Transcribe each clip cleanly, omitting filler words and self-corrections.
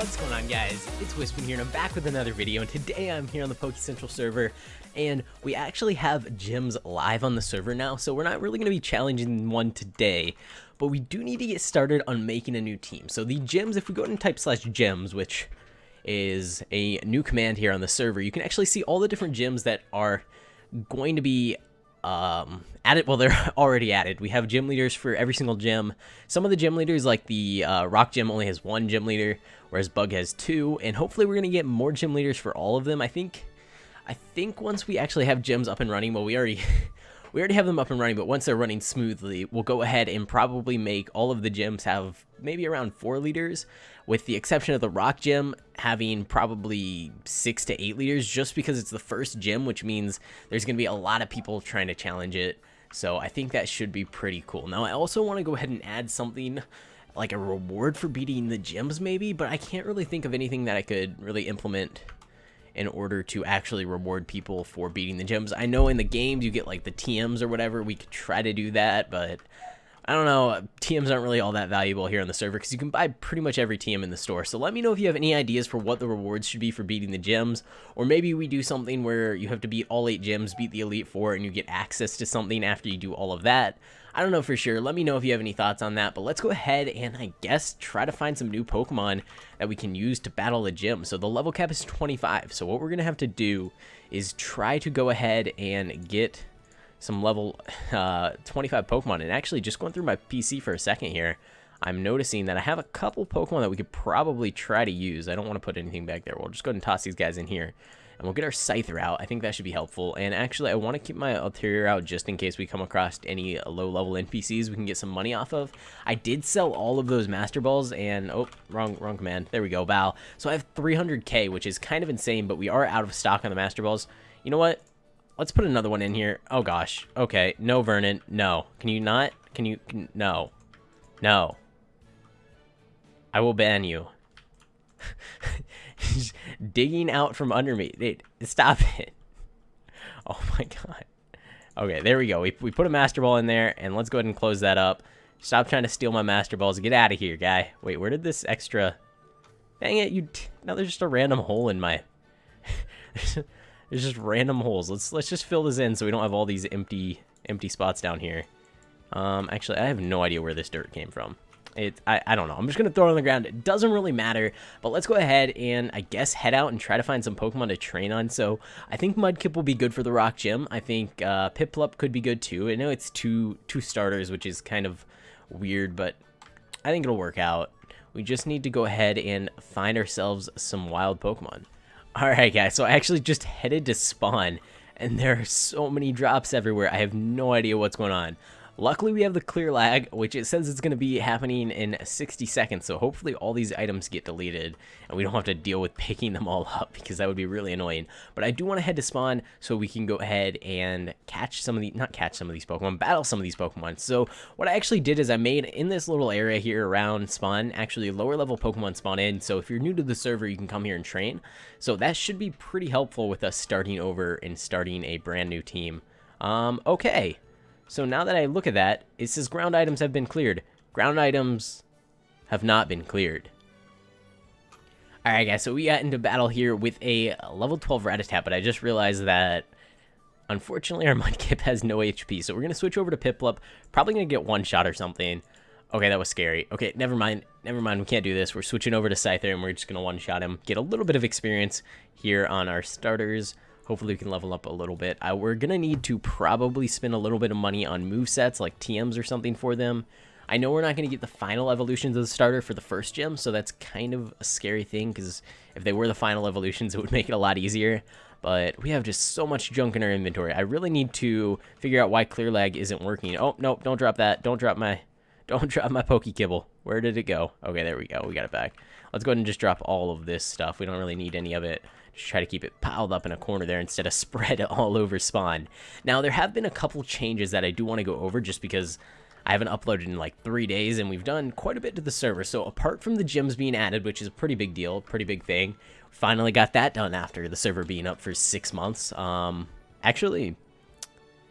What's going on, guys? It's Wispin here, and I'm back with another video, and today I'm here on the Poke Central server, and we actually have gyms live on the server now, so we're not really going to be challenging one today, but we do need to get started on making a new team. So the gyms, if we go ahead and type /gyms, which is a new command here on the server, you can actually see all the different gyms that are going to be added. Well, they're already added. We have gym leaders for every single gym. Some of the gym leaders, like the rock gym, only has one gym leader, whereas bug has two, and hopefully we're gonna get more gym leaders for all of them. I think once we actually have gyms up and running, well, we already have them up and running, but once they're running smoothly, we'll go ahead and probably make all of the gyms have maybe around 4 leaders, with the exception of the rock gym having probably 6 to 8 leaders, just because it's the first gym, which means there's going to be a lot of people trying to challenge it. So I think that should be pretty cool. Now, I also want to go ahead and add something like a reward for beating the gyms maybe, but I can't really think of anything that I could really implement in order to actually reward people for beating the gyms. I know in the games you get like the TMs or whatever. We could try to do that, but I don't know, TMs aren't really all that valuable here on the server because you can buy pretty much every TM in the store. So let me know if you have any ideas for what the rewards should be for beating the gyms, or maybe we do something where you have to beat all 8 gyms, beat the Elite 4, and you get access to something after you do all of that. I don't know for sure. Let me know if you have any thoughts on that, but let's go ahead and I guess try to find some new Pokemon that we can use to battle the gym. So the level cap is 25, so what we're going to have to do is try to go ahead and get some level 25 Pokemon. And actually, just going through my PC for a second here, I'm noticing that I have a couple Pokemon that we could probably try to use. I don't want to put anything back there. We'll just go ahead and toss these guys in here, and we'll get our Scyther out. I think that should be helpful. And actually, I want to keep my Ulterior out just in case we come across any low-level NPCs we can get some money off of. I did sell all of those Master Balls, and oh, wrong command. There we go, bow. So I have 300k, which is kind of insane, but we are out of stock on the Master Balls. You know what? Let's put another one in here. Oh gosh. Okay. No, Vernon. No. Can you not? No. No. I will ban you. He's digging out from under me. Stop it. Oh my god. Okay, there we go. We put a Master Ball in there, and let's go ahead and close that up. Stop trying to steal my Master Balls. Get out of here, guy. Wait, where did this extra... Dang it, now there's just a random hole in my... There's just random holes. Let's just fill this in so we don't have all these empty spots down here. Actually, I have no idea where this dirt came from. I don't know. I'm just gonna throw it on the ground. It doesn't really matter. But let's go ahead and I guess head out and try to find some Pokemon to train on. So I think Mudkip will be good for the Rock Gym. I think Piplup could be good too. I know it's two starters, which is kind of weird, but I think it'll work out. We just need to go ahead and find ourselves some wild Pokemon. Alright guys, so I actually just headed to spawn, and there are so many drops everywhere. I have no idea what's going on. Luckily, we have the clear lag, which it says it's going to be happening in 60 seconds, so hopefully all these items get deleted, and we don't have to deal with picking them all up, because that would be really annoying. But I do want to head to spawn, so we can go ahead and catch some of the, not catch some of these Pokemon, battle some of these Pokemon. So what I actually did is I made, in this little area here around spawn, actually lower level Pokemon spawn in, so if you're new to the server, you can come here and train. So that should be pretty helpful with us starting over and starting a brand new team. Okay. So now that I look at that, it says ground items have been cleared. Ground items have not been cleared. Alright guys, so we got into battle here with a level 12 Rattata, but I just realized that unfortunately our Mudkip has no HP. So we're going to switch over to Piplup. Probably going to get one shot or something. Okay, that was scary. Okay, never mind. Never mind, we can't do this. We're switching over to Scyther, and we're just going to one-shot him. Get a little bit of experience here on our starters. Hopefully we can level up a little bit. We're going to need to probably spend a little bit of money on movesets, like TMs or something for them. I know we're not going to get the final evolutions of the starter for the first gym, so that's kind of a scary thing, because if they were the final evolutions, it would make it a lot easier. But we have just so much junk in our inventory. I really need to figure out why clear lag isn't working. Oh, no, don't drop that. Don't drop my Pokekibble. Where did it go? Okay, there we go. We got it back. Let's go ahead and just drop all of this stuff. We don't really need any of it. Just try to keep it piled up in a corner there instead of spread all over spawn. Now, there have been a couple changes that I do want to go over just because I haven't uploaded in like 3 days, and we've done quite a bit to the server. So apart from the gyms being added, which is a pretty big deal, pretty big thing, finally got that done after the server being up for 6 months. Actually,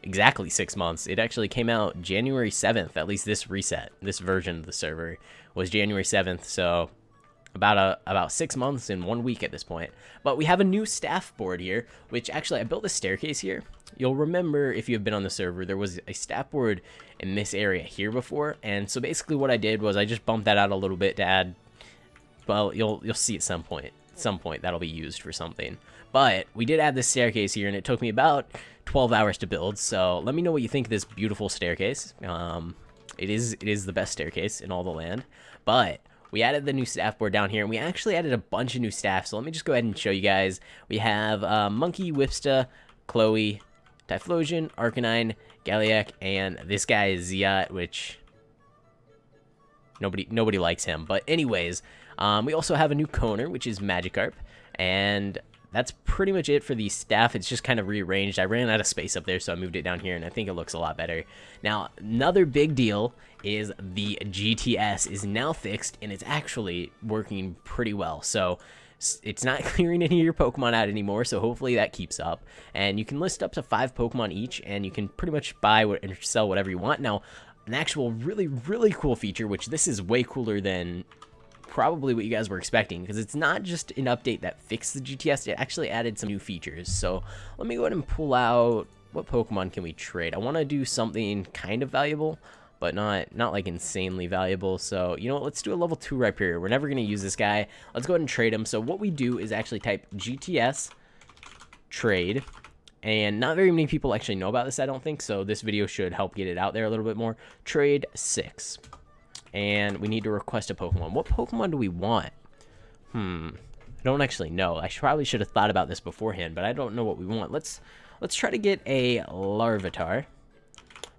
exactly 6 months. It actually came out January 7th, at least this reset, this version of the server was January 7th, so about 6 months and 1 week at this point. But we have a new staff board here, which actually I built a staircase here. You'll remember if you have been on the server, there was a staff board in this area here before, and so basically what I did was I just bumped that out a little bit to add. Well, you'll see at some point. That'll be used for something. But we did add this staircase here, and it took me about 12 hours to build. So let me know what you think of this beautiful staircase. It is the best staircase in all the land. But we added the new staff board down here, and we actually added a bunch of new staff. So let me just go ahead and show you guys. We have Monkey, Whipsta, Chloe, Typhlosion, Arcanine, Galliac, and this guy is Ziot, which nobody likes him. But anyways, we also have a new Koner, which is Magikarp, and that's pretty much it for the staff. It's just kind of rearranged. I ran out of space up there, so I moved it down here, and I think it looks a lot better. Now, another big deal is the GTS is now fixed, and it's actually working pretty well. So it's not clearing any of your Pokemon out anymore, so hopefully that keeps up. And you can list up to 5 Pokemon each, and you can pretty much buy and sell whatever you want. Now, an actual really cool feature, which this is way cooler than probably what you guys were expecting, because it's not just an update that fixed the GTS, it actually added some new features. So let me go ahead and pull out, what Pokemon can we trade? I want to do something kind of valuable, but not like insanely valuable. So you know what, let's do a level 2 Rhyperior. We're never going to use this guy. Let's go ahead and trade him. So what we do is actually type GTS trade, and not very many people actually know about this, I don't think, so this video should help get it out there a little bit more. Trade 6. And we need to request a Pokemon. What Pokemon do we want? I don't actually know. I probably should have thought about this beforehand, but I don't know what we want. Let's try to get a Larvitar,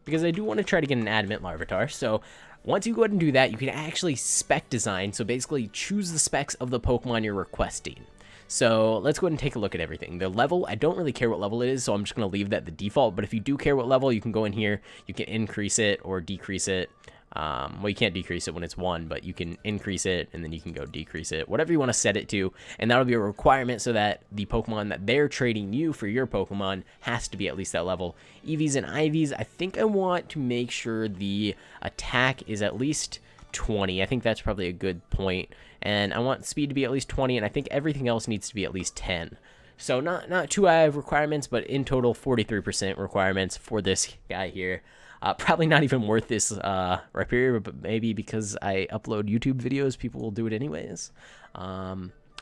because I do want to try to get an Adamant Larvitar. So once you go ahead and do that, you can actually spec design. So basically choose the specs of the Pokemon you're requesting. So let's go ahead and take a look at everything. The level, I don't really care what level it is, so I'm just going to leave that the default. But if you do care what level, you can go in here. You can increase it or decrease it. Well, you can't decrease it when it's 1, but you can increase it, and then you can go decrease it, whatever you want to set it to, and that'll be a requirement so that the Pokemon that they're trading you for your Pokemon has to be at least that level. EVs and IVs, I think I want to make sure the attack is at least 20. I think that's probably a good point, and I want speed to be at least 20, and I think everything else needs to be at least 10. So not too high of requirements, but in total 43% requirements for this guy here. Probably not even worth this Rhyperior, but maybe because I upload YouTube videos, people will do it anyways.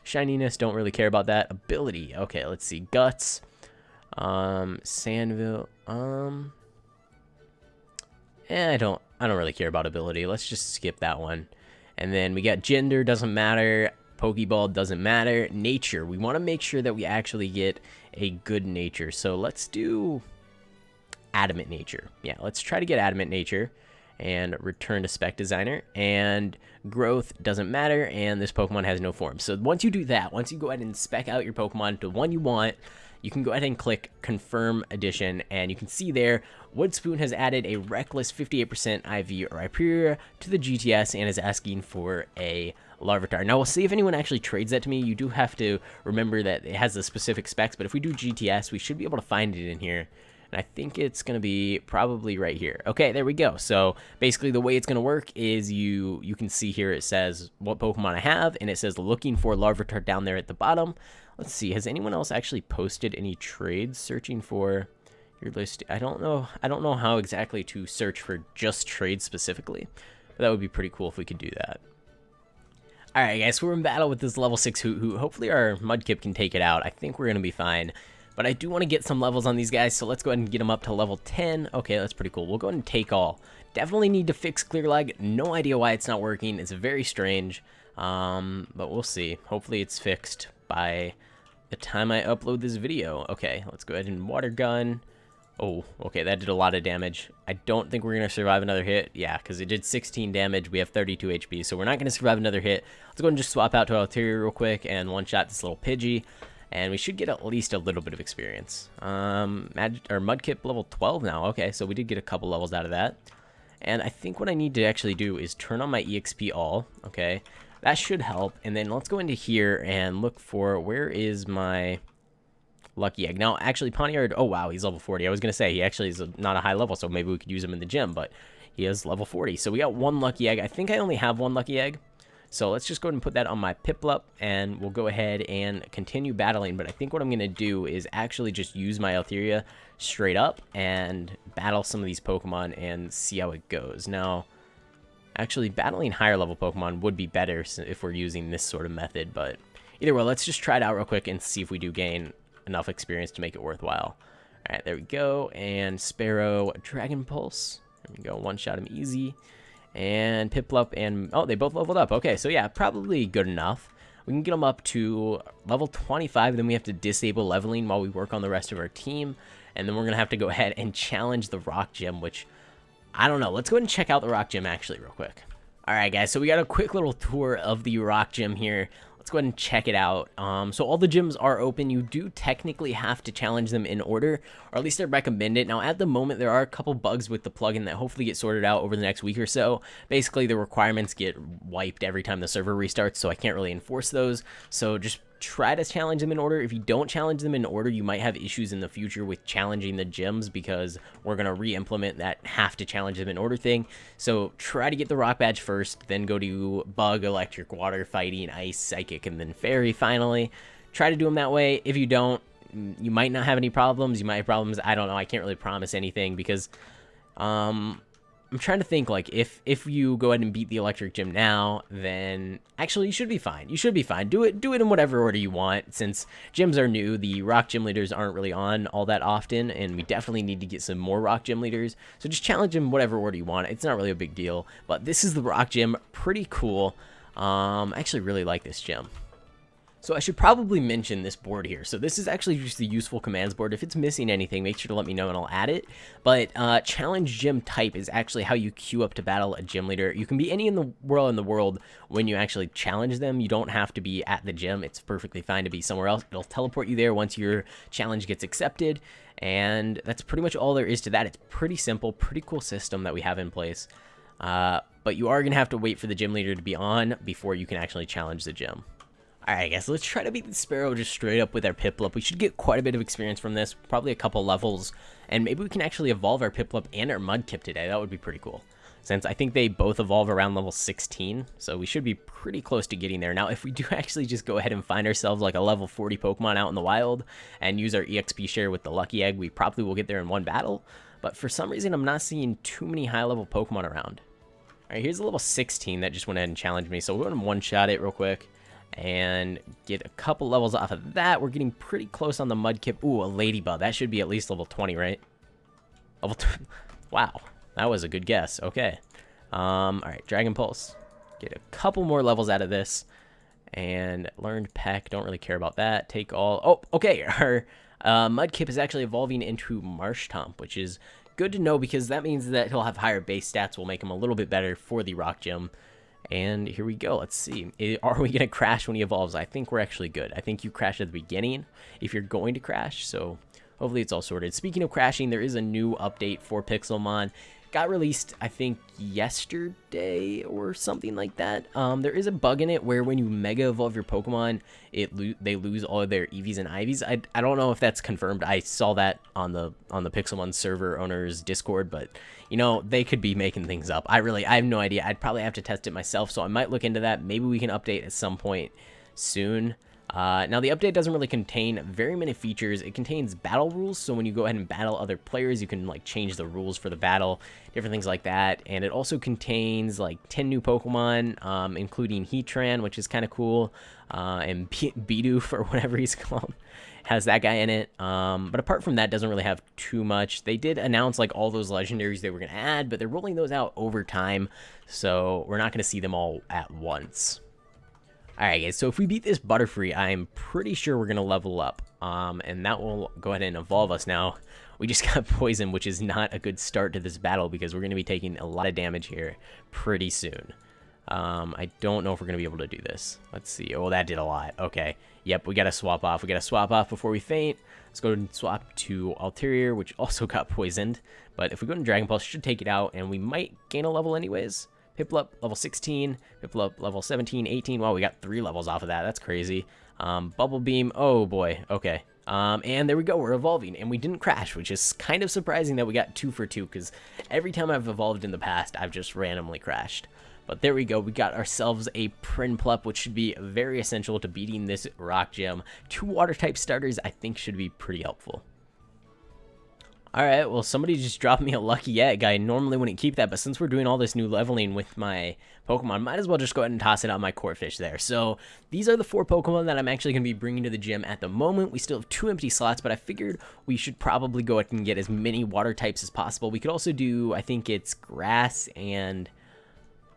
Shininess, don't really care about that. Ability, okay, let's see. Guts, Sandville, I don't really care about ability. Let's just skip that one. And then we got gender, doesn't matter. Pokeball, doesn't matter. Nature, we want to make sure that we actually get a good nature. So let's do Adamant Nature. Yeah, let's try to get Adamant Nature and return to spec designer. And growth doesn't matter, and this Pokemon has no form. So once you do that, once you go ahead and spec out your Pokemon to one you want, you can go ahead and click confirm addition, and you can see there Woodspoon has added a reckless 58% IV Rhyperior to the GTS and is asking for a Larvitar. Now we'll see if anyone actually trades that to me. You do have to remember that it has the specific specs, but if we do GTS, we should be able to find it in here. And I think it's going to be probably right here. Okay, there we go. So basically the way it's going to work is you can see here it says what Pokemon I have, and it says looking for Larvitar down there at the bottom. Let's see, has anyone else actually posted any trades searching for your list? I don't know how exactly to search for just trades specifically, but that would be pretty cool if we could do that. Alright guys, so we're in battle with this level 6 Hoot Hoot. Hopefully our Mudkip can take it out. I think we're going to be fine. But I do want to get some levels on these guys, so let's go ahead and get them up to level 10. Okay, that's pretty cool. We'll go ahead and take all. Definitely need to fix Clear Lag. No idea why it's not working. It's very strange, but we'll see. Hopefully it's fixed by the time I upload this video. Okay, let's go ahead and Water Gun. Oh, okay, that did a lot of damage. I don't think we're going to survive another hit. Yeah, because it did 16 damage. We have 32 HP, so we're not going to survive another hit. Let's go ahead and just swap out to Altaria real quick and one-shot this little Pidgey. And we should get at least a little bit of experience. Mudkip level 12 now. Okay, so we did get a couple levels out of that. And I think what I need to actually do is turn on my EXP all. Okay, that should help. And then let's go into here and look for, where is my Lucky Egg? Now, actually, Poniard, oh wow, he's level 40. I was going to say, he actually is not a high level, so maybe we could use him in the gym, but he is level 40. So we got one Lucky Egg. I think I only have one Lucky Egg. So let's just go ahead and put that on my Piplup, and we'll go ahead and continue battling. But I think what I'm going to do is actually just use my Altheria straight up and battle some of these Pokemon and see how it goes. Now, actually, battling higher level Pokemon would be better if we're using this sort of method. But either way, let's just try it out real quick and see if we do gain enough experience to make it worthwhile. All right, there we go. And Sparrow, Dragon Pulse. There we go. One-shot him easy. And Piplup and... oh, they both leveled up. Okay, so yeah, probably good enough. We can get them up to level 25. Then we have to disable leveling while we work on the rest of our team. And then we're going to have to go ahead and challenge the Rock Gym, which... I don't know. Let's go ahead and check out the Rock Gym actually real quick. All right, guys. So we got a quick little tour of the Rock Gym here. Let's go ahead and check it out. So all the gyms are open. You do technically have to challenge them in order, or at least they're recommended. Now, at the moment, there are a couple bugs with the plugin that hopefully get sorted out over the next week or so. Basically, the requirements get wiped every time the server restarts, so I can't really enforce those. So just try to challenge them in order. If you don't challenge them in order, you might have issues in the future with challenging the gyms, because we're going to re-implement that have to challenge them in order thing. So try to get the rock badge first, then go to bug, electric, water, fighting, ice, psychic, and then fairy finally. Try to do them that way. If you don't, you might not have any problems. You might have problems. I don't know. I can't really promise anything, because I'm trying to think, like, if you go ahead and beat the electric gym now, then actually you should be fine. You should be fine. Do it in whatever order you want. Since gyms are new, the rock gym leaders aren't really on all that often, and we definitely need to get some more rock gym leaders. So just challenge them whatever order you want. It's not really a big deal. But this is the rock gym. Pretty cool. I actually really like this gym. So I should probably mention this board here. So this is actually just the useful commands board. If it's missing anything, make sure to let me know and I'll add it. But challenge gym type is actually how you queue up to battle a gym leader. You can be any in the world when you actually challenge them. You don't have to be at the gym. It's perfectly fine to be somewhere else. It'll teleport you there once your challenge gets accepted. And that's pretty much all there is to that. It's pretty simple, pretty cool system that we have in place. But you are going to have to wait for the gym leader to be on before you can actually challenge the gym. Alright guys, let's try to beat the Sparrow just straight up with our Piplup. We should get quite a bit of experience from this, probably a couple levels, and maybe we can actually evolve our Piplup and our Mudkip today. That would be pretty cool, since I think they both evolve around level 16, so we should be pretty close to getting there. Now, if we do actually just go ahead and find ourselves like a level 40 Pokemon out in the wild and use our EXP share with the Lucky Egg, we probably will get there in one battle, but for some reason I'm not seeing too many high-level Pokemon around. Alright, here's a level 16 that just went ahead and challenged me, so we're going to one-shot it real quick and get a couple levels off of that. We're getting pretty close on the Mudkip. Ooh, a Ladybug. That should be at least level 20, right? Level 20. Wow, that was a good guess. Okay. Alright, Dragon Pulse. Get a couple more levels out of this. And Learned Peck. Don't really care about that. Take all. Oh, okay. Our Mudkip is actually evolving into Marshtomp, which is good to know, because that means that he'll have higher base stats. Will make him a little bit better for the Rock Gym. And here we go. Let's see. Are we going to crash when he evolves? I think we're actually good. I think you crash at the beginning if you're going to crash. So hopefully it's all sorted. Speaking of crashing, there is a new update for Pixelmon. Got released, I think, yesterday or something like that. There is a bug in it where when you Mega Evolve your Pokemon, they lose all of their EVs and IVs. I don't know if that's confirmed. I saw that on the Pixelmon server owner's Discord, but you know, they could be making things up. I have no idea. I'd probably have to test it myself, so I might look into that. Maybe we can update at some point soon. Now, the update doesn't really contain very many features. It contains battle rules, so when you go ahead and battle other players, you can like change the rules for the battle, different things like that. And it also contains like 10 new Pokemon, including Heatran, which is kind of cool, and Bidoof, or whatever he's called, has that guy in it. But apart from that, doesn't really have too much. They did announce like all those legendaries they were going to add, but they're rolling those out over time, so we're not going to see them all at once. Alright guys, so if we beat this Butterfree, I'm pretty sure we're going to level up, and that will go ahead and evolve us. Now, we just got poisoned, which is not a good start to this battle, because we're going to be taking a lot of damage here pretty soon. I don't know if we're going to be able to do this. Let's see. Oh, that did a lot. Okay. Yep, we got to swap off. We got to swap off before we faint. Let's go and swap to Alterior, which also got poisoned. But if we go to Dragon Pulse, should take it out, and we might gain a level anyways. Piplup, level 16. Piplup, level 17, 18. Wow, we got 3 levels off of that. That's crazy. Bubble Beam. Oh, boy. Okay. And there we go. We're evolving, and we didn't crash, which is kind of surprising that we got 2 for 2, because every time I've evolved in the past, I've just randomly crashed. But there we go. We got ourselves a Prinplup, which should be very essential to beating this rock gym. 2 water type starters I think should be pretty helpful. Alright, well, somebody just dropped me a lucky egg. I normally wouldn't keep that, but since we're doing all this new leveling with my Pokemon, might as well just go ahead and toss it on my core fish there. So these are the 4 Pokemon that I'm actually going to be bringing to the gym at the moment. We still have 2 empty slots, but I figured we should probably go ahead and get as many water types as possible. We could also do, I think it's grass and...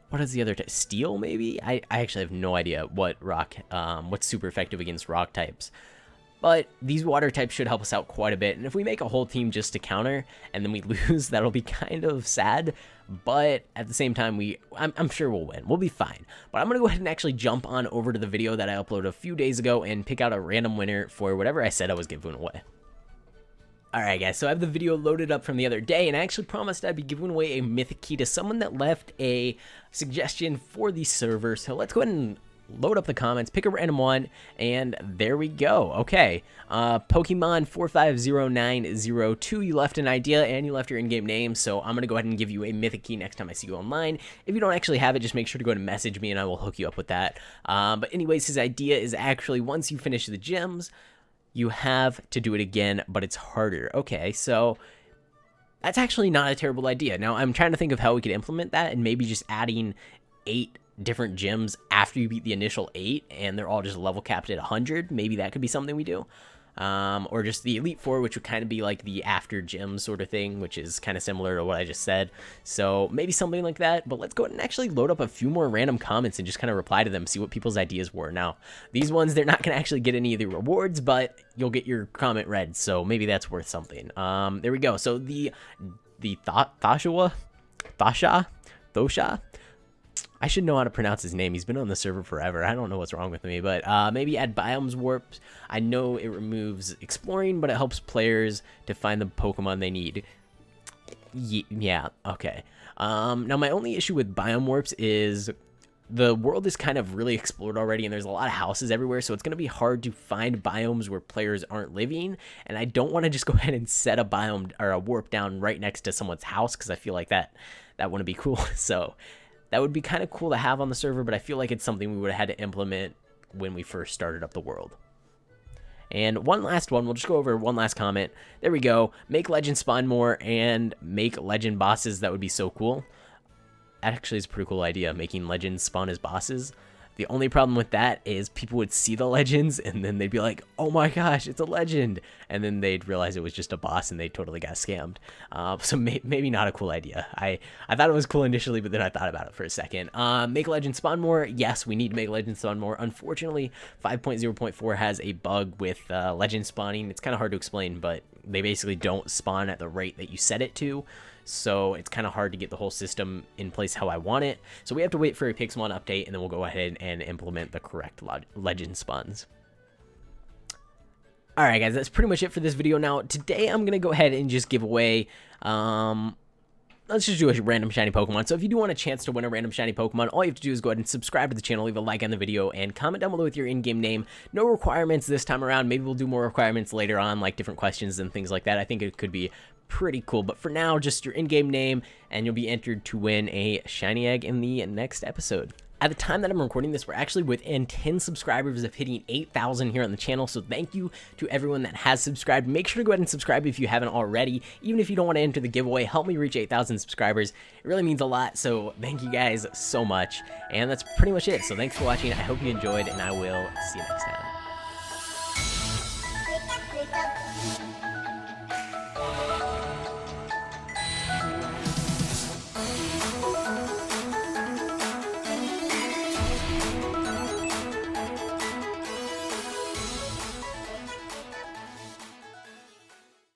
what is the other type? Steel, maybe? I actually have no idea what what's super effective against rock types. But these water types should help us out quite a bit. And if we make a whole team just to counter and then we lose, that'll be kind of sad. But at the same time, I'm sure we'll win. We'll be fine. But I'm going to go ahead and actually jump on over to the video that I uploaded a few days ago and pick out a random winner for whatever I said I was giving away. Alright guys, so I have the video loaded up from the other day, and I actually promised I'd be giving away a Mythic Key to someone that left a suggestion for the server. So let's go ahead and load up the comments, pick a random one, and there we go. Okay, Pokemon 450902, you left an idea and you left your in-game name, so I'm going to go ahead and give you a Mythic Key next time I see you online. If you don't actually have it, just make sure to go ahead and message me and I will hook you up with that. But anyways, his idea is actually once you finish the gyms, you have to do it again, but it's harder. Okay, so that's actually not a terrible idea. Now, I'm trying to think of how we could implement that, and maybe just adding 8 different gyms after you beat the initial 8, and they're all just level capped at 100. Maybe that could be something we do. Or just the Elite Four, which would kind of be like the after gym sort of thing, which is kind of similar to what I just said. So maybe something like that. But let's go ahead and actually load up a few more random comments and just kind of reply to them, see what people's ideas were. Now, these ones, they're not going to actually get any of the rewards, but you'll get your comment read. So maybe that's worth something. There we go. So the Thosha? I should know how to pronounce his name. He's been on the server forever. I don't know what's wrong with me, but maybe add Biomes Warp. I know it removes exploring, but it helps players to find the Pokemon they need. Yeah, okay. Now, my only issue with Biome Warps is the world is kind of really explored already, and there's a lot of houses everywhere, so it's going to be hard to find biomes where players aren't living, and I don't want to just go ahead and set a biome or a warp down right next to someone's house, because I feel like that wouldn't be cool. So that would be kind of cool to have on the server, but I feel like it's something we would have had to implement when we first started up the world. And one last one, we'll just go over one last comment. There we go. Make legends spawn more and make legend bosses. That would be so cool. That actually is a pretty cool idea, making legends spawn as bosses. The only problem with that is people would see the legends and then they'd be like, oh my gosh, it's a legend. And then they'd realize it was just a boss and they totally got scammed. So maybe not a cool idea. I thought it was cool initially, but then I thought about it for a second. Make legends spawn more. Yes, we need to make legends spawn more. Unfortunately, 5.0.4 has a bug with legend spawning. It's kind of hard to explain, but they basically don't spawn at the rate that you set it to. So it's kind of hard to get the whole system in place how I want it. So we have to wait for a Pixelmon update, and then we'll go ahead and implement the correct legend spawns. Alright guys, that's pretty much it for this video. Now, today I'm going to go ahead and just give away, let's just do a random shiny Pokemon. So if you do want a chance to win a random shiny Pokemon, all you have to do is go ahead and subscribe to the channel, leave a like on the video, and comment down below with your in-game name. No requirements this time around. Maybe we'll do more requirements later on, like different questions and things like that. I think it could be pretty cool, but for now, just your in-game name, and you'll be entered to win a shiny egg in the next episode. At the time that I'm recording this, we're actually within 10 subscribers of hitting 8,000 here on the channel, so thank you to everyone that has subscribed. Make sure to go ahead and subscribe if you haven't already. Even if you don't want to enter the giveaway, help me reach 8,000 subscribers. It really means a lot, so thank you guys so much. And that's pretty much it, so thanks for watching. I hope you enjoyed, and I will see you next time.